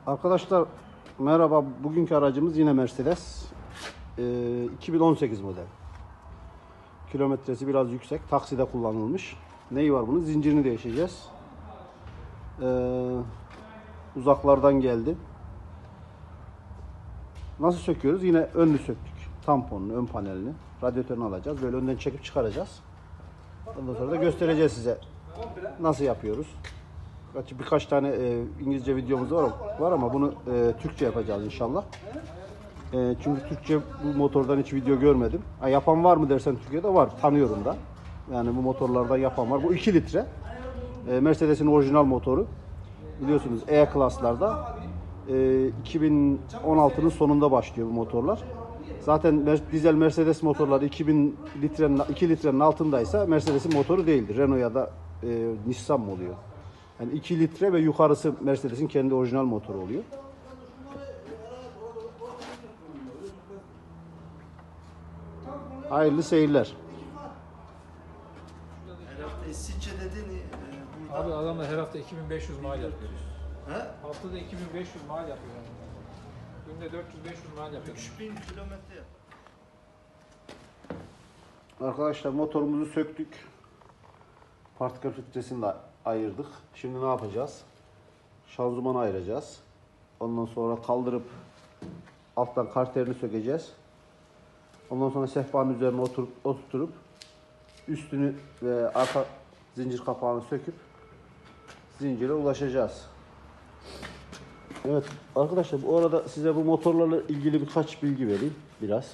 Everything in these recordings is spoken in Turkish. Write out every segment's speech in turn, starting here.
Arkadaşlar merhaba. Bugünkü aracımız yine Mercedes. 2018 model. Kilometresi biraz yüksek. Takside kullanılmış. Neyi var bunun? Zincirini değişeceğiz. Uzaklardan geldi. Nasıl söküyoruz? Yine önünü söktük. Tamponunu, ön panelini. Radyatörünü alacağız. Böyle önden çekip çıkaracağız. Ondan sonra da göstereceğiz size. Nasıl yapıyoruz? Birkaç tane İngilizce videomuz var ama bunu Türkçe yapacağız inşallah. Çünkü Türkçe bu motordan hiç video görmedim. Yapan var mı dersen Türkiye'de var. Tanıyorum da. Yani bu motorlardan yapan var. Bu 2 litre. Mercedes'in orijinal motoru. Biliyorsunuz E-klaslarda 2016'nın sonunda başlıyor bu motorlar. Zaten dizel Mercedes motorları 2 litrenin altındaysa Mercedes'in motoru değildir. Renault ya da Nissan mı oluyor? Yani 2 litre ve yukarısı Mercedes'in kendi orijinal motoru oluyor. Hayırlı seyirler. Her hafta İsviçre dedin burada. Abi adamlar her hafta 2500 mal yapıyor. He? Haftada 2500 mal yapıyor. Günde 400-500 mal yapıyor. 3000 kilometre. Arkadaşlar motorumuzu söktük. Partikül filtresini de ayırdık. Şimdi ne yapacağız? Şanzımanı ayıracağız. Ondan sonra kaldırıp alttan karterini sökeceğiz. Ondan sonra sehpanın üzerine oturtup üstünü ve arka zincir kapağını söküp zincire ulaşacağız. Evet arkadaşlar, bu arada size bu motorlarla ilgili birkaç bilgi vereyim biraz.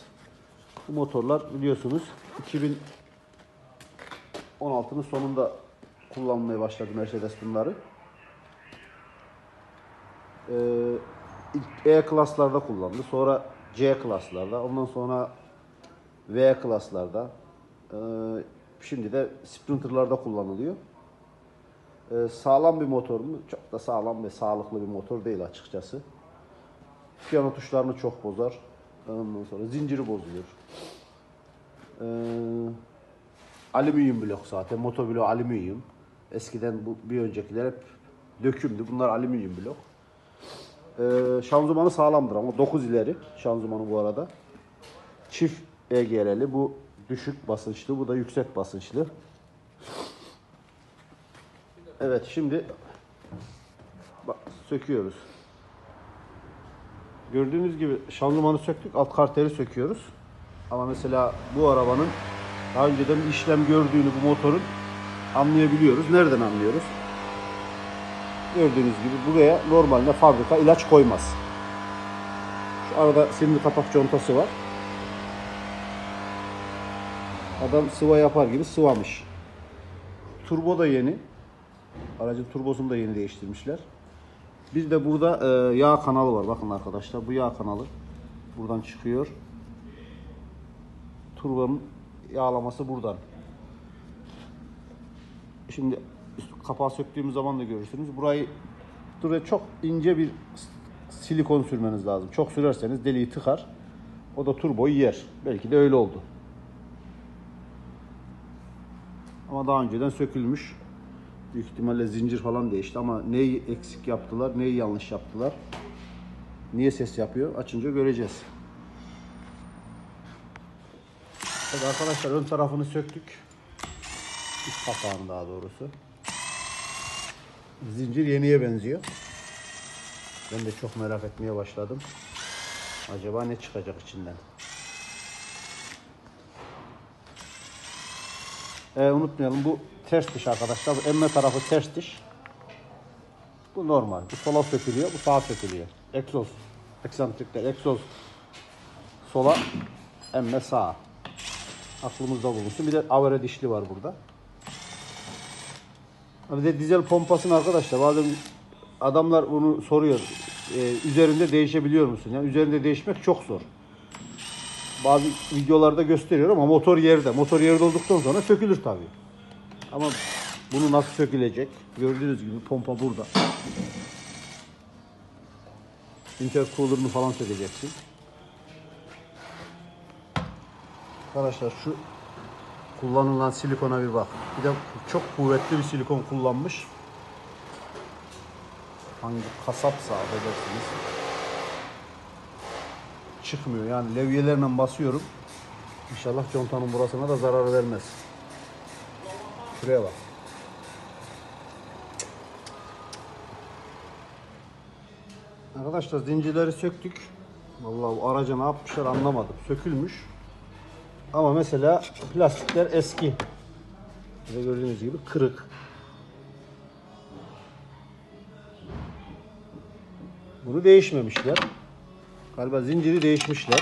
Bu motorlar biliyorsunuz 2016'nın sonunda kullanmaya başladı Mercedes bunları. İlk E-klaslarda kullandı. Sonra C-klaslarda. Ondan sonra V-klaslarda. Şimdi de Sprinter'larda kullanılıyor. Sağlam bir motor mu? Çok da sağlam ve sağlıklı bir motor değil açıkçası. Piyano tuşlarını çok bozar. Ondan sonra zinciri bozuluyor. Alüminyum blok zaten. Motor bloğu alüminyum. Eskiden bu bir öncekiler hep dökümdü. Bunlar alüminyum blok. Şanzımanı sağlamdır ama 9 ileri şanzımanı bu arada. Çift EGR'li. Bu düşük basınçlı. Bu da yüksek basınçlı. Evet, şimdi bak, söküyoruz. Gördüğünüz gibi şanzımanı söktük. Alt karteri söküyoruz. Ama mesela bu arabanın daha önceden bir işlem gördüğünü, bu motorun anlayabiliyoruz. Nereden anlıyoruz? Gördüğünüz gibi buraya normalde fabrika ilaç koymaz. Şu arada silindir kapak contası var. Adam sıva yapar gibi sıvamış. Turbo da yeni. Aracın turbosunu da yeni değiştirmişler. Bir de burada yağ kanalı var. Bakın arkadaşlar, bu yağ kanalı buradan çıkıyor. Turbonun yağlaması buradan. Şimdi kapağı söktüğümüz zaman da görürsünüz. Buraya çok ince bir silikon sürmeniz lazım. Çok sürerseniz deliği tıkar. O da turboyu yer. Belki de öyle oldu. Ama daha önceden sökülmüş. Büyük ihtimalle zincir falan değişti ama neyi eksik yaptılar, neyi yanlış yaptılar, niye ses yapıyor, açınca göreceğiz. Evet arkadaşlar, ön tarafını söktük. Üst kapağını daha doğrusu. Zincir yeniye benziyor. Ben de çok merak etmeye başladım. Acaba ne çıkacak içinden? Unutmayalım, bu ters diş arkadaşlar. Bu emme tarafı ters diş. Bu normal. Bu sola sökülüyor, bu sağa sökülüyor. Egzoz. Eksantrikler, egzoz sola, emme sağa. Aklımızda bulunsun. Bir de avere dişli var burada. Bir de dizel pompasını arkadaşlar, bazen adamlar bunu soruyor. Üzerinde değişebiliyor musun? Yani üzerinde değişmek çok zor. Bazı videolarda gösteriyor ama motor yerde. Motor yerde olduktan sonra sökülür tabii. Ama bunu nasıl sökülecek? Gördüğünüz gibi pompa burada. Intercooler'ını falan sökeceksin. Arkadaşlar şu kullanılan silikona bir bak. Bir de çok kuvvetli bir silikon kullanmış. hangi kasapsa affedersiniz çıkmıyor. Yani levyelerle basıyorum. İnşallah contanın burasına da zarar vermez. Şuraya bak. Arkadaşlar zincirleri söktük. Vallahi bu araca ne yapmışlar anlamadım. Sökülmüş. Ama mesela plastikler eski. Burada gördüğünüz gibi kırık. Bunu değişmemişler. Galiba zinciri değişmişler.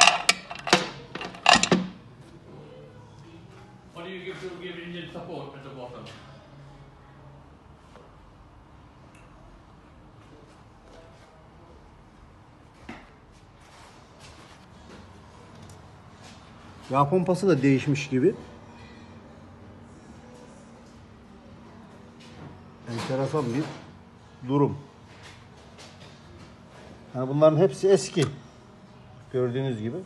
What do you give engine support at the bottom? Yağ pompası da değişmiş gibi. Enteresan bir durum. Yani bunların hepsi eski. Gördüğünüz gibi.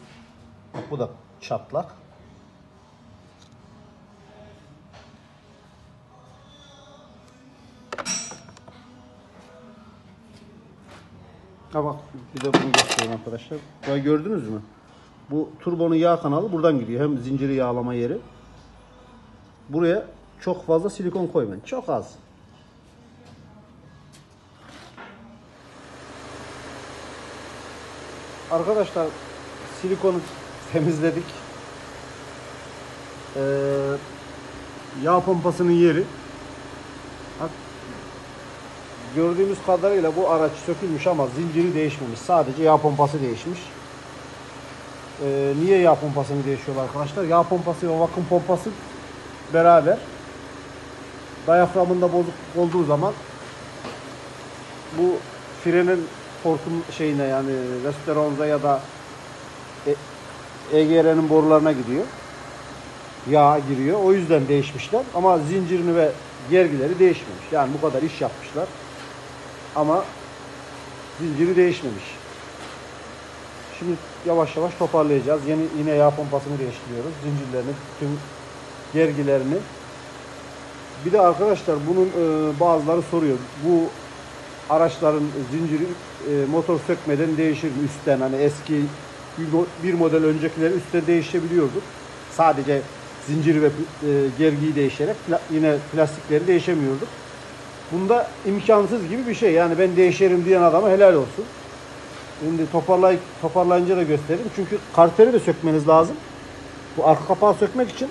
Bak bu da çatlak. Ha bak bir de bunu göstereyim arkadaşlar. Burayı gördünüz mü? Bu turbonun yağ kanalı buradan gidiyor. Hem zinciri yağlama yeri. Buraya çok fazla silikon koymayın. Çok az. Arkadaşlar silikonu temizledik. Yağ pompasının yeri. Bak, gördüğümüz kadarıyla bu araç sökülmüş ama zinciri değişmemiş. Sadece yağ pompası değişmiş. Niye yağ pompasını değişiyorlar arkadaşlar? Yağ pompası ve vakum pompası beraber diyaframında bozukluk olduğu zaman bu frenin hortum şeyine yani restoranza ya da EGR'nin borularına gidiyor. Yağ giriyor. O yüzden değişmişler. Ama zincirini ve gergileri değişmemiş. Yani bu kadar iş yapmışlar. Ama zinciri değişmemiş. Şimdi yavaş yavaş toparlayacağız. Yine yağ pompasını değiştiriyoruz. Zincirlerini, tüm gergilerini. Bir de arkadaşlar bunun bazıları soruyor. Bu araçların zinciri motor sökmeden değişir mi üstten? Hani eski bir model öncekileri üstte değişebiliyordu. Sadece zinciri ve gergiyi değişerek yine plastikleri değişemiyorduk. Bunda imkansız gibi bir şey. Yani ben değişerim diyen adama helal olsun. Şimdi toparlayınca da göstereyim. Çünkü karteri de sökmeniz lazım. Bu arka kapağı sökmek için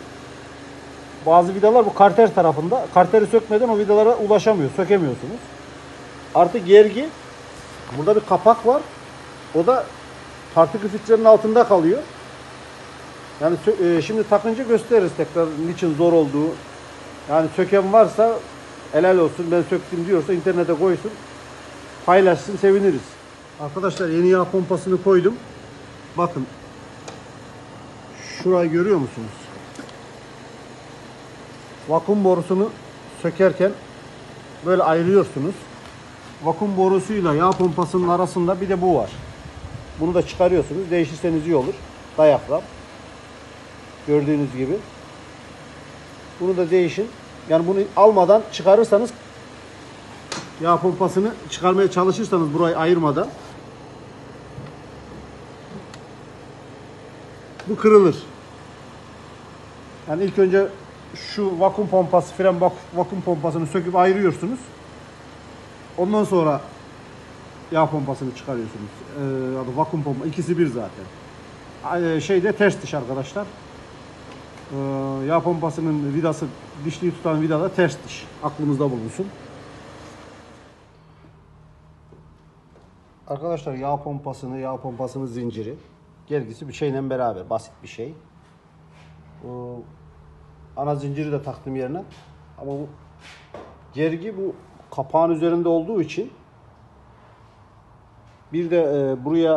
bazı vidalar bu karter tarafında. Karteri sökmeden o vidalara ulaşamıyor, sökemiyorsunuz. Artı gergi. Burada bir kapak var. O da partikül filtrenin altında kalıyor. Yani şimdi takınca gösteririz tekrar niçin zor olduğu. Yani söken varsa helal olsun, ben söktüm diyorsa internete koysun. Paylaşsın, seviniriz. Arkadaşlar yeni yağ pompasını koydum. Bakın. Şurayı görüyor musunuz? Vakum borusunu sökerken böyle ayırıyorsunuz. Vakum borusuyla yağ pompasının arasında bir de bu var. Bunu da çıkarıyorsunuz. Değiştirseniz iyi olur. Diyafram. Gördüğünüz gibi. Bunu da değişin. Yani bunu almadan çıkarırsanız yağ pompasını çıkarmaya çalışırsanız burayı ayırmadan bu kırılır. Yani ilk önce şu vakum pompası, fren vakum pompasını söküp ayırıyorsunuz. Ondan sonra yağ pompasını çıkarıyorsunuz. Adı vakum pompa. İkisi bir zaten. Şeyde ters diş arkadaşlar. Yağ pompasının vidası, dişliği tutan vida da ters diş. Aklımızda bulunsun. Arkadaşlar yağ pompasının zinciri, gergisi bir şeyle beraber. Basit bir şey. Ana zinciri de taktım yerine. Ama bu gergi bu kapağın üzerinde olduğu için bir de buraya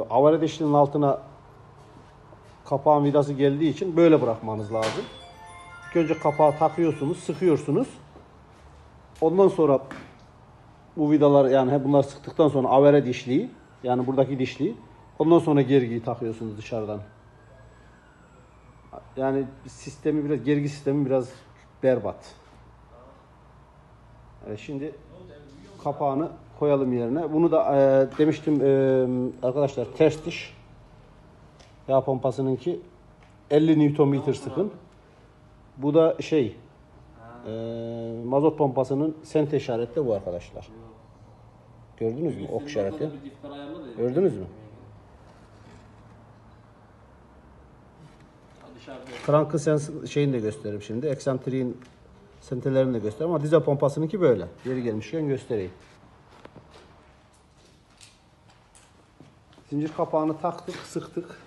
avare dişlinin altına kapağın vidası geldiği için böyle bırakmanız lazım. İlk önce kapağı takıyorsunuz, sıkıyorsunuz. Ondan sonra bu vidalar yani bunlar sıktıktan sonra avare dişliği yani buradaki dişliği ondan sonra gergiyi takıyorsunuz dışarıdan. Yani gergi sistemi biraz berbat. Evet, şimdi kapağını koyalım yerine. Bunu da demiştim arkadaşlar, ters diş. Yağ pompasınınki 50 Nm sıkın. Bu da mazot pompasının sente işareti bu arkadaşlar. Gördünüz mü ok işareti? Gördünüz mü? Crank'ın şeyini de gösteririm şimdi. Eksantriğin sentelerini de gösteririm ama dizel pompasınınki böyle. Yeri gelmişken göstereyim. Zincir kapağını taktık, sıktık.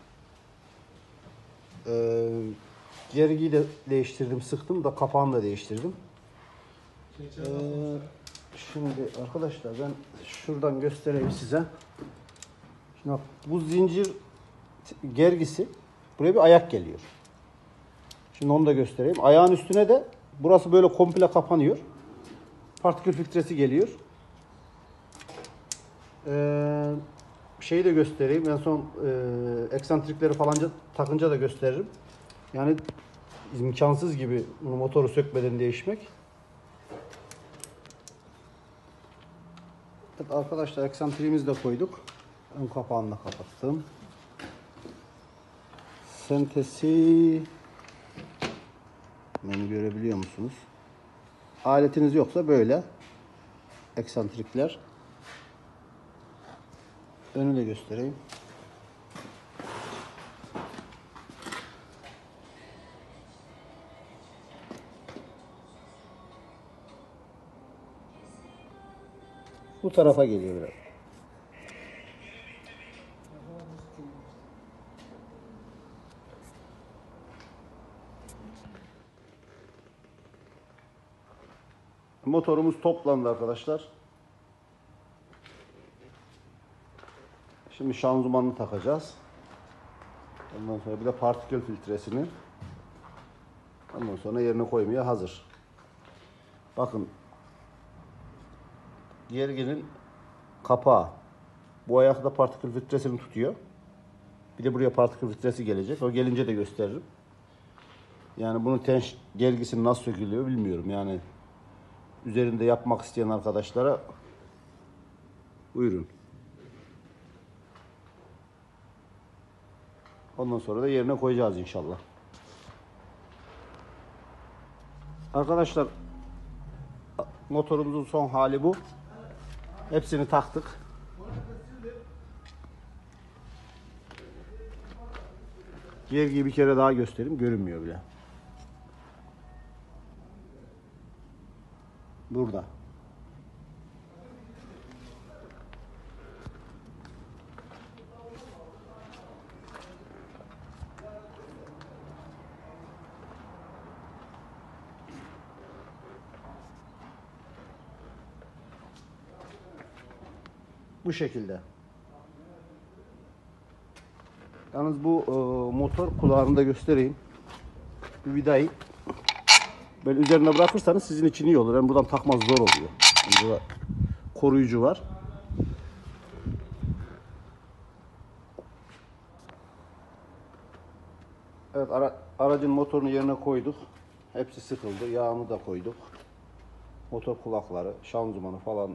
Gergiyi de değiştirdim, sıktım da kapağını da değiştirdim. Şimdi arkadaşlar ben şuradan göstereyim size. Şimdi bu zincir gergisi, buraya bir ayak geliyor. Şimdi onu da göstereyim. Ayağın üstüne de burası böyle komple kapanıyor. Partikül filtresi geliyor. Şeyi de göstereyim. En son eksantrikleri falan takınca da gösteririm. Yani imkansız gibi motoru sökmeden değişmek. Evet arkadaşlar, eksantriğimizi de koyduk. Ön kapağını da kapattım. Sentesi beni görebiliyor musunuz? Aletiniz yoksa böyle eksantrikler. Önü de göstereyim. Bu tarafa geliyor biraz. Motorumuz toplandı arkadaşlar. Şimdi şanzımanını takacağız. Ondan sonra bir de partikül filtresini. Ondan sonra yerine koymaya hazır. Bakın. Gerginin kapağı. Bu ayakta partikül filtresini tutuyor. Bir de buraya partikül filtresi gelecek. O gelince de gösteririm. Yani bunun gergisi nasıl sökülüyor bilmiyorum. Yani üzerinde yapmak isteyen arkadaşlara buyurun. Ondan sonra da yerine koyacağız inşallah. Arkadaşlar, motorumuzun son hali bu. Hepsini taktık. Gergiyi bir kere daha göstereyim. Görünmüyor bile. Burada. Bu şekilde. Yalnız bu motor kulağını da göstereyim. Bir vidayı böyle üzerine bırakırsanız sizin için iyi olur. Yani buradan takmaz zor oluyor. Yani burada koruyucu var. Evet, aracın motorunu yerine koyduk. Hepsi sıkıldı. Yağını da koyduk. Motor kulakları, şanzımanı falan,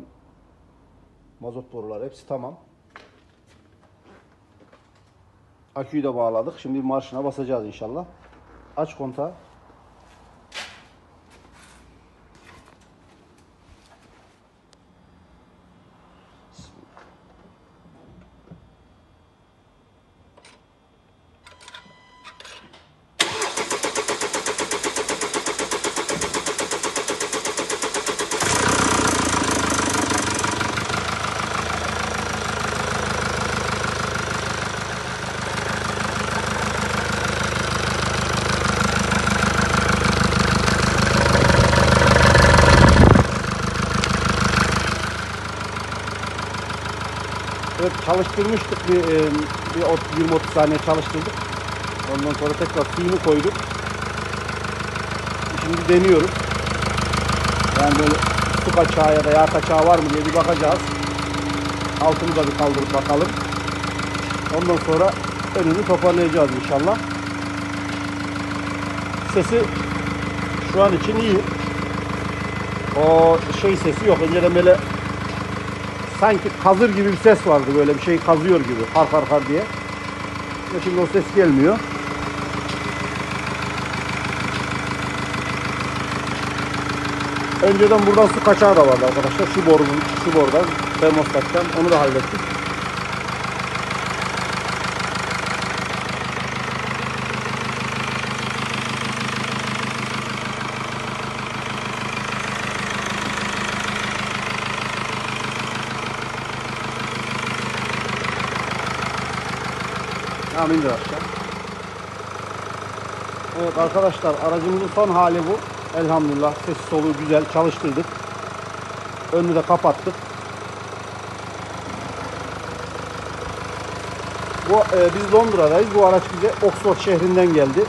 mazot boruları hepsi tamam. Aküyü de bağladık. Şimdi marşına basacağız inşallah. Aç kontağı. Evet, çalıştırmıştık bir 20-30 saniye çalıştırdık. Ondan sonra tekrar suyunu koyduk. Şimdi deniyoruz. Yani böyle su kaçağı ya da yağ kaçağı var mı diye bir bakacağız. Altını da bir kaldırıp bakalım. Ondan sonra önünü toparlayacağız inşallah. Sesi şu an için iyi. O sesi yok. Önceden böyle sanki kazır gibi bir ses vardı, böyle bir şey kazıyor gibi, har har har diye. Ama şimdi o ses gelmiyor. Önceden buradan su kaçağı da vardı arkadaşlar. Şu borudan, termostattan, onu da hallettik. Tamam, indir aşağı. Evet arkadaşlar, aracımızın son hali bu. Elhamdülillah sesi soluğu güzel, çalıştırdık. Önünü de kapattık. Biz Londra'dayız. Bu araç bize Oxford şehrinden geldi.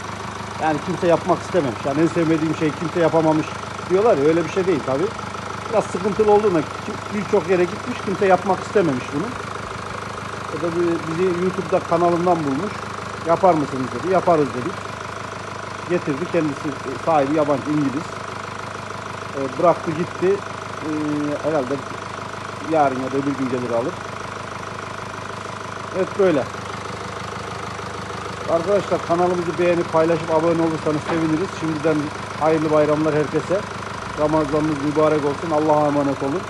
Yani kimse yapmak istememiş. Yani en sevmediğim şey kimse yapamamış diyorlar ya, öyle bir şey değil tabi. Biraz sıkıntılı olduğunda birçok yere gitmiş, kimse yapmak istememiş bunu. O da bizi YouTube'da kanalından bulmuş. Yapar mısınız dedi. Yaparız dedik. Getirdi, kendisi sahibi yabancı, İngiliz. Bıraktı gitti. Herhalde yarın ya da öbür gün gelir alır. Evet, böyle. Arkadaşlar, kanalımızı beğenip paylaşıp abone olursanız seviniriz. Şimdiden hayırlı bayramlar herkese. Ramazanınız mübarek olsun. Allah'a emanet olun.